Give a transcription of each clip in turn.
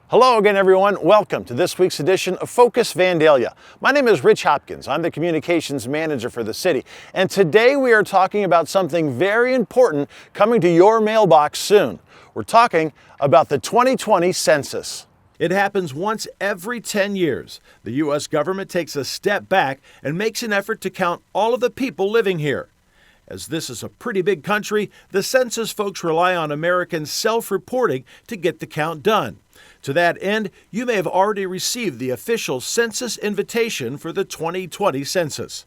Hello again, everyone. Welcome to this week's edition of Focus Vandalia. My name is Rich Hopkins. I'm the communications manager for the city. And today we are talking about something very important coming to your mailbox soon. We're talking about the 2020 census. It happens once every 10 years. The U.S. government takes a step back and makes an effort to count all of the people living here. As this is a pretty big country, the census folks rely on Americans self-reporting to get the count done. To that end, you may have already received the official census invitation for the 2020 census.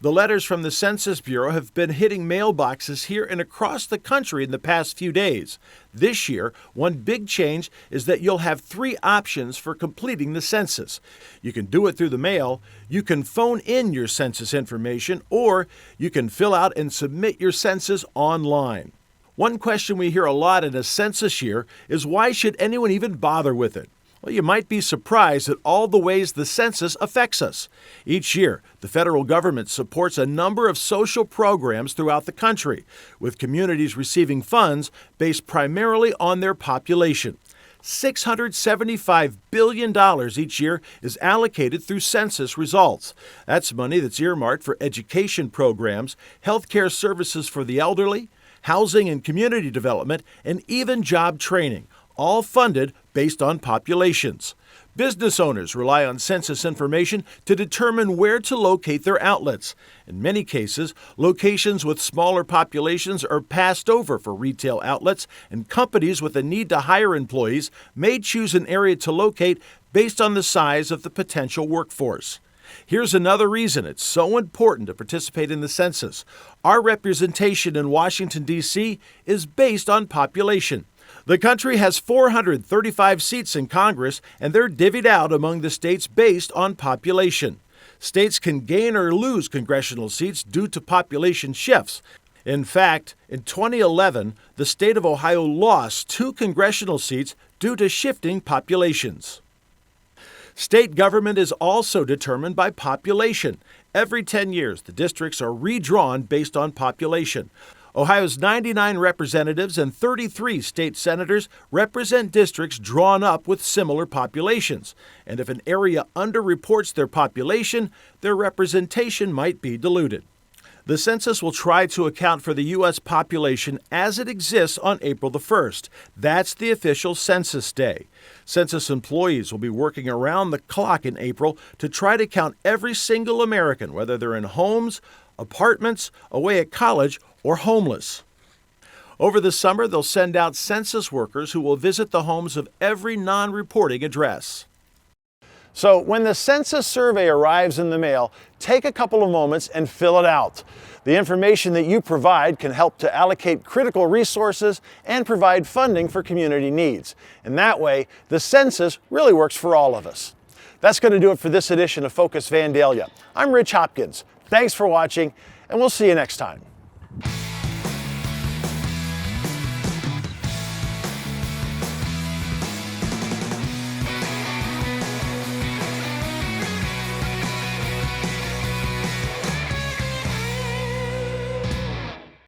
The letters from the Census Bureau have been hitting mailboxes here and across the country in the past few days. This year, one big change is that you'll have 3 options for completing the census. You can do it through the mail, you can phone in your census information, or you can fill out and submit your census online. One question we hear a lot in a census year is, why should anyone even bother with it? Well, you might be surprised at all the ways the census affects us. Each year, the federal government supports a number of social programs throughout the country, with communities receiving funds based primarily on their population. $675 billion each year is allocated through census results. That's money that's earmarked for education programs, health care services for the elderly, housing and community development, and even job training, all funded based on populations. Business owners rely on census information to determine where to locate their outlets. In many cases, locations with smaller populations are passed over for retail outlets, and companies with a need to hire employees may choose an area to locate based on the size of the potential workforce. Here's another reason it's so important to participate in the census. Our representation in Washington, D.C. is based on population. The country has 435 seats in Congress, and they're divvied out among the states based on population. States can gain or lose congressional seats due to population shifts. In fact, in 2011, the state of Ohio lost 2 congressional seats due to shifting populations. State government is also determined by population. Every 10 years, the districts are redrawn based on population. Ohio's 99 representatives and 33 state senators represent districts drawn up with similar populations. And if an area underreports their population, their representation might be diluted. The census will try to account for the U.S. population as it exists on April the 1st. That's the official census day. Census employees will be working around the clock in April to try to count every single American, whether they're in homes, apartments, away at college, or homeless. Over the summer, they'll send out census workers who will visit the homes of every non-reporting address. So when the census survey arrives in the mail, take a couple of moments and fill it out. The information that you provide can help to allocate critical resources and provide funding for community needs. And that way, the census really works for all of us. That's going to do it for this edition of Focus Vandalia. I'm Rich Hopkins. Thanks for watching, and we'll see you next time.